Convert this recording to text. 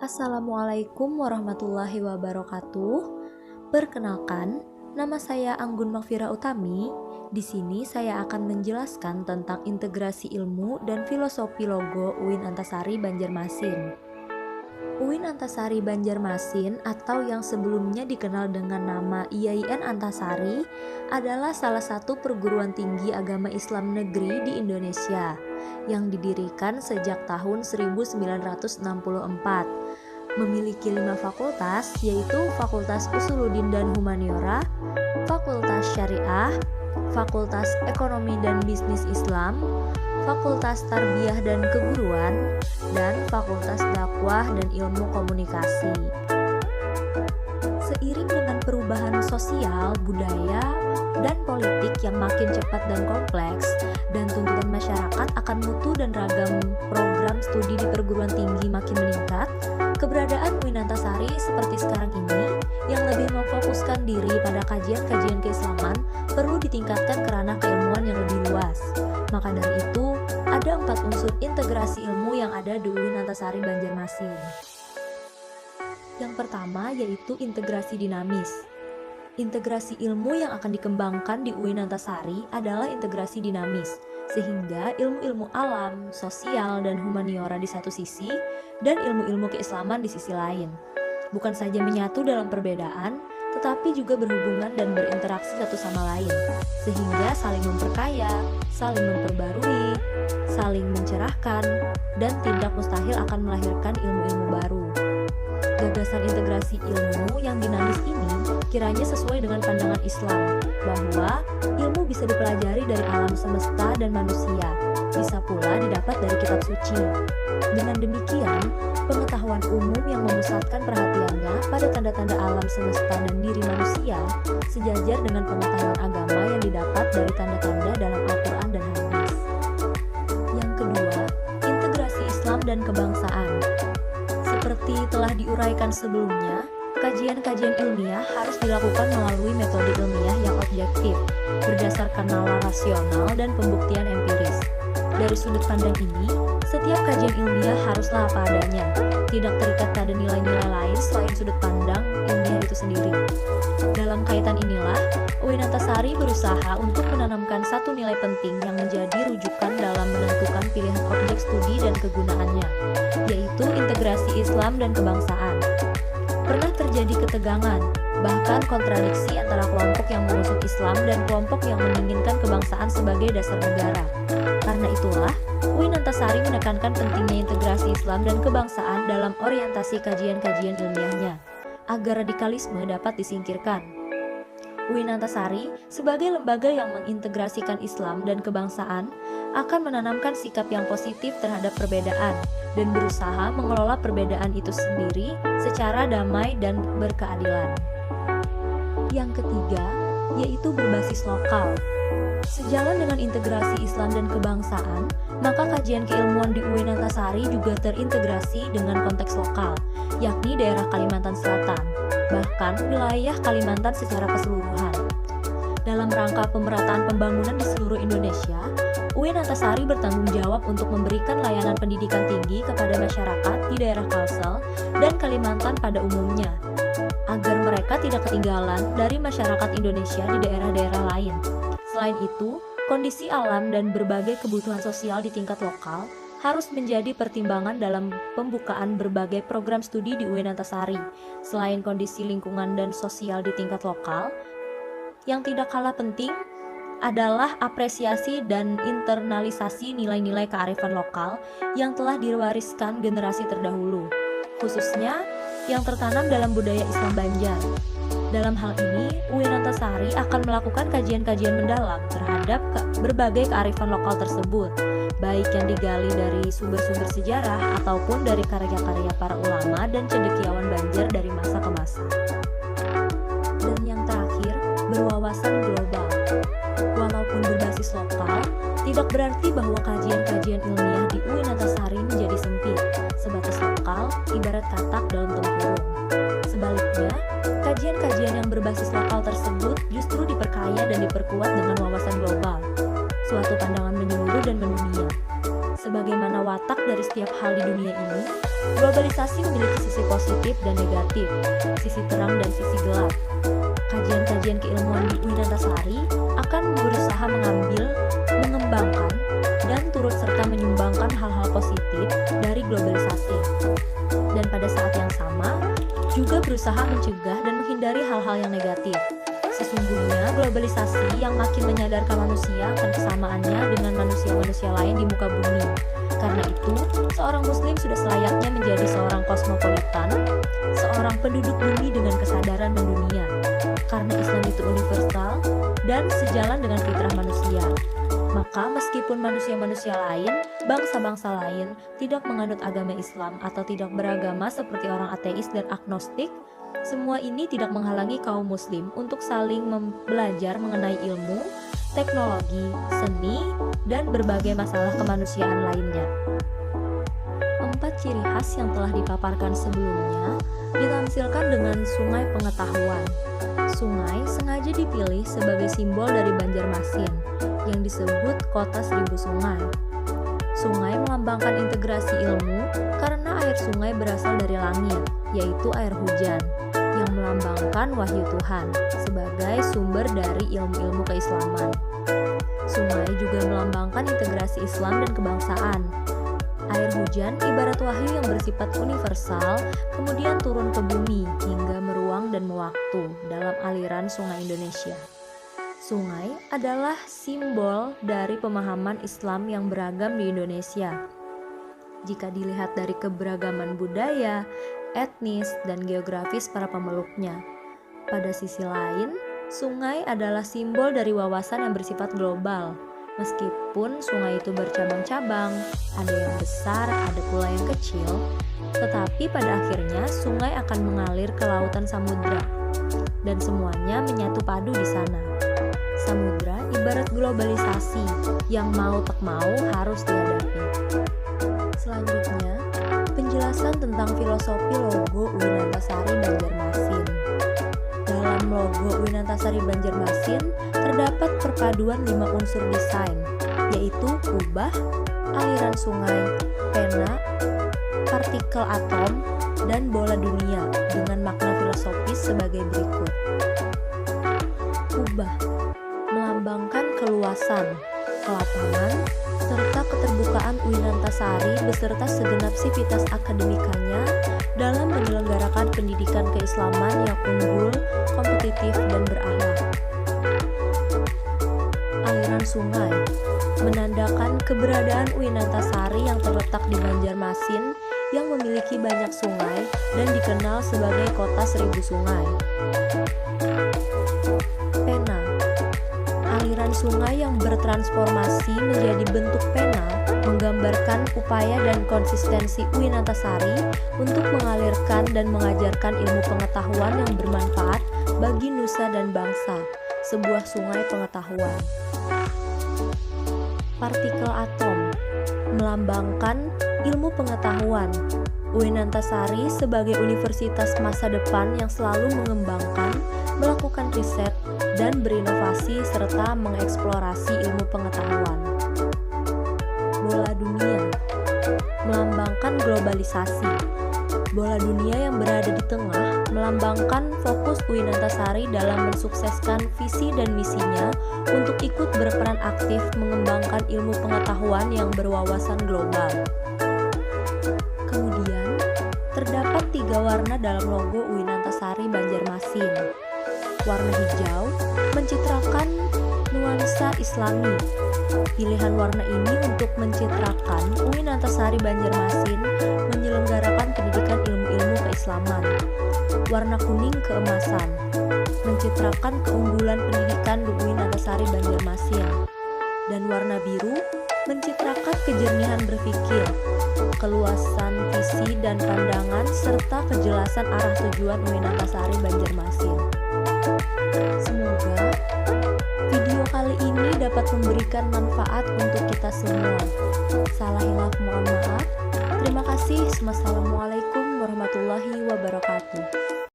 Assalamualaikum warahmatullahi wabarakatuh. Perkenalkan, nama saya Anggun Makfira Utami. Di sini saya akan menjelaskan tentang integrasi ilmu dan filosofi logo UIN Antasari Banjarmasin. UIN Antasari Banjarmasin atau yang sebelumnya dikenal dengan nama IAIN Antasari adalah salah satu perguruan tinggi agama Islam negeri di Indonesia yang didirikan sejak tahun 1964. Memiliki 5 fakultas, yaitu Fakultas Usuluddin dan Humaniora, Fakultas Syariah, Fakultas Ekonomi dan Bisnis Islam, Fakultas Tarbiyah dan Keguruan, dan Fakultas Dakwah dan Ilmu Komunikasi. Seiring dengan perubahan sosial, budaya, dan politik yang makin cepat dan kompleks, dan tuntutan masyarakat akan mutu dan ragam program studi di perguruan tinggi makin meningkat, keberadaan UIN Antasari seperti sekarang ini, yang lebih memfokuskan diri pada kajian-kajian keislaman, perlu ditingkatkan ke ranah keilmuan yang lebih luas. Maka dari itu, ada 4 unsur integrasi ilmu yang ada di UIN Antasari Banjarmasin. Yang pertama yaitu integrasi dinamis. Integrasi ilmu yang akan dikembangkan di UIN Antasari adalah integrasi dinamis, sehingga ilmu-ilmu alam, sosial, dan humaniora di satu sisi, dan ilmu-ilmu keislaman di sisi lain. Bukan saja menyatu dalam perbedaan, tetapi juga berhubungan dan berinteraksi satu sama lain, sehingga saling memperkaya, saling memperbarui, saling mencerahkan, dan tidak mustahil akan melahirkan ilmu-ilmu baru. Gagasan integrasi ilmu yang dinamis ini kiranya sesuai dengan pandangan Islam bahwa ilmu bisa dipelajari dari alam semesta dan manusia, bisa pula didapat dari kitab suci. Dengan demikian, pengetahuan umum yang memusatkan perhatiannya pada tanda-tanda alam semesta dan diri manusia sejajar dengan pengetahuan agama yang didapat dari tanda-tanda dalam Al-Quran dan Hadis. Yang kedua, integrasi Islam dan kebangsaan. Seperti telah diuraikan sebelumnya, kajian-kajian ilmiah harus dilakukan melalui metode ilmiah yang objektif, berdasarkan nalar rasional dan pembuktian empiris. Dari sudut pandang ini, setiap kajian ilmiah haruslah apa adanya, tidak terikat pada nilai-nilai lain selain sudut pandang ilmiah itu sendiri. Dalam kaitan inilah, UIN Antasari berusaha untuk menanamkan satu nilai penting yang menjadi rujukan dalam menentukan pilihan objek studi dan kegunaannya, yaitu integrasi Islam dan kebangsaan. Pernah terjadi ketegangan, bahkan kontradiksi antara kelompok yang mengusung Islam dan kelompok yang menginginkan kebangsaan sebagai dasar negara. Karena itulah, UIN Antasari menekankan pentingnya integrasi Islam dan kebangsaan dalam orientasi kajian-kajian ilmiahnya, agar radikalisme dapat disingkirkan. UIN Antasari, sebagai lembaga yang mengintegrasikan Islam dan kebangsaan, akan menanamkan sikap yang positif terhadap perbedaan dan berusaha mengelola perbedaan itu sendiri secara damai dan berkeadilan. Yang ketiga, yaitu berbasis lokal. Sejalan dengan integrasi Islam dan kebangsaan, maka kajian keilmuan di UIN Antasari juga terintegrasi dengan konteks lokal, yakni daerah Kalimantan Selatan, bahkan wilayah Kalimantan secara keseluruhan. Dalam rangka pemerataan pembangunan di seluruh Indonesia, UIN Antasari bertanggung jawab untuk memberikan layanan pendidikan tinggi kepada masyarakat di daerah Kalsel dan Kalimantan pada umumnya, agar mereka tidak ketinggalan dari masyarakat Indonesia di daerah-daerah lain. Selain itu, kondisi alam dan berbagai kebutuhan sosial di tingkat lokal harus menjadi pertimbangan dalam pembukaan berbagai program studi di UIN Antasari. Selain kondisi lingkungan dan sosial di tingkat lokal, yang tidak kalah penting adalah apresiasi dan internalisasi nilai-nilai kearifan lokal yang telah diwariskan generasi terdahulu, khususnya yang tertanam dalam budaya Islam Banjar. Dalam hal ini, UIN Antasari akan melakukan kajian-kajian mendalam terhadap berbagai kearifan lokal tersebut, baik yang digali dari sumber-sumber sejarah ataupun dari karya-karya para ulama dan cendekiawan Banjar dari masa ke masa. Dan yang terakhir, berwawasan global. Walaupun berbasis lokal, tidak berarti bahwa kajian-kajian ilmiah di UIN Antasari menjadi sempit, sebatas lokal, ibarat katak dalam tempurung. Sebaliknya, kajian-kajian yang berbasis lokal tersebut justru diperkaya dan diperkuat dengan wawasan global, suatu pandangan menyeluruh dan mendunia. Sebagaimana watak dari setiap hal di dunia ini, globalisasi memiliki sisi positif dan negatif, sisi terang dan sisi gelap. Kajian-kajian keilmuan di Wirantasari akan berusaha mengambil, mengembangkan, dan turut serta menyumbangkan hal-hal positif dari globalisasi. Dan pada saat yang sama, juga berusaha mencegah dan menghindari hal-hal yang negatif. Sesungguhnya, globalisasi yang makin menyadarkan manusia akan kesamaannya dengan manusia-manusia lain di muka bumi. Karena itu, seorang muslim sudah selayaknya menjadi seorang kosmopolitan, seorang penduduk bumi dengan kesadaran mendunia. Karena Islam itu universal dan sejalan dengan fitrah manusia. Maka meskipun manusia-manusia lain, bangsa-bangsa lain tidak menganut agama Islam atau tidak beragama seperti orang ateis dan agnostik, semua ini tidak menghalangi kaum muslim untuk saling belajar mengenai ilmu, teknologi, seni, dan berbagai masalah kemanusiaan lainnya. 4 ciri khas yang telah dipaparkan sebelumnya ditampilkan dengan sungai pengetahuan. Sungai sengaja dipilih sebagai simbol dari Banjarmasin yang disebut kota 1000 sungai. Sungai melambangkan integrasi ilmu karena air sungai berasal dari langit, yaitu air hujan, yang melambangkan wahyu Tuhan sebagai sumber dari ilmu-ilmu keislaman. Sungai juga melambangkan integrasi Islam dan kebangsaan. Air hujan ibarat wahyu yang bersifat universal, kemudian turun ke bumi hingga meruang dan mewaktu dalam aliran sungai Indonesia. Sungai adalah simbol dari pemahaman Islam yang beragam di Indonesia. Jika dilihat dari keberagaman budaya, etnis, dan geografis para pemeluknya. Pada sisi lain, sungai adalah simbol dari wawasan yang bersifat global. Meskipun sungai itu bercabang-cabang, ada yang besar, ada pula yang kecil, tetapi pada akhirnya sungai akan mengalir ke lautan samudra, dan semuanya menyatu padu di sana. Samudra ibarat globalisasi yang mau tak mau harus dihadapi. Selanjutnya, penjelasan tentang filosofi logo Wirantasari Banjarmasin. Dalam logo Wirantasari Banjarmasin terdapat perpaduan 5 unsur desain, yaitu kubah, aliran sungai, pena, partikel atom, dan bola dunia dengan makna filosofis sebagai berikut. Kubah melambangkan keluasan, kelapangan, serta keterbukaan Wirantasari beserta segenap sivitas akademikanya dalam menyelenggarakan pendidikan keislaman yang unggul, kompetitif, dan berakhlak. Aliran sungai menandakan keberadaan Wirantasari yang terletak di Banjarmasin yang memiliki banyak sungai dan dikenal sebagai kota 1000 sungai. Pena, aliran sungai yang bertransformasi menjadi bentuk pena menggambarkan upaya dan konsistensi Wirantasari untuk mengalirkan dan mengajarkan ilmu pengetahuan yang bermanfaat bagi nusa dan bangsa, sebuah sungai pengetahuan. Partikel atom melambangkan ilmu pengetahuan. Wirantasari sebagai universitas masa depan yang selalu mengembangkan, melakukan riset, dan berinovasi serta mengeksplorasi ilmu pengetahuan. Bola dunia melambangkan globalisasi. Bola dunia yang berada di tengah melambangkan fokus Wirantasari dalam mensukseskan visi dan misinya untuk ikut berperan aktif mengembangkan ilmu pengetahuan yang berwawasan global. Kemudian, terdapat 3 warna dalam logo Wirantasari Banjarmasin. Warna hijau mencitrakan nuansa Islami. Pilihan warna ini untuk mencitrakan Wirantasari Banjarmasin menyelenggarakan pendidikan ilmu-ilmu keislaman. Warna kuning keemasan mencitrakan keunggulan pendidikan Wirantasari Banjarmasin. Dan warna biru mencitrakan kejernihan berpikir, keluasan visi dan pandangan, serta kejelasan arah tujuan Wirantasari Banjarmasin. Semoga video kali ini dapat memberikan manfaat untuk kita semua. Salah hilaf mohon maaf. Terima kasih. Wassalamualaikum warahmatullahi wabarakatuh.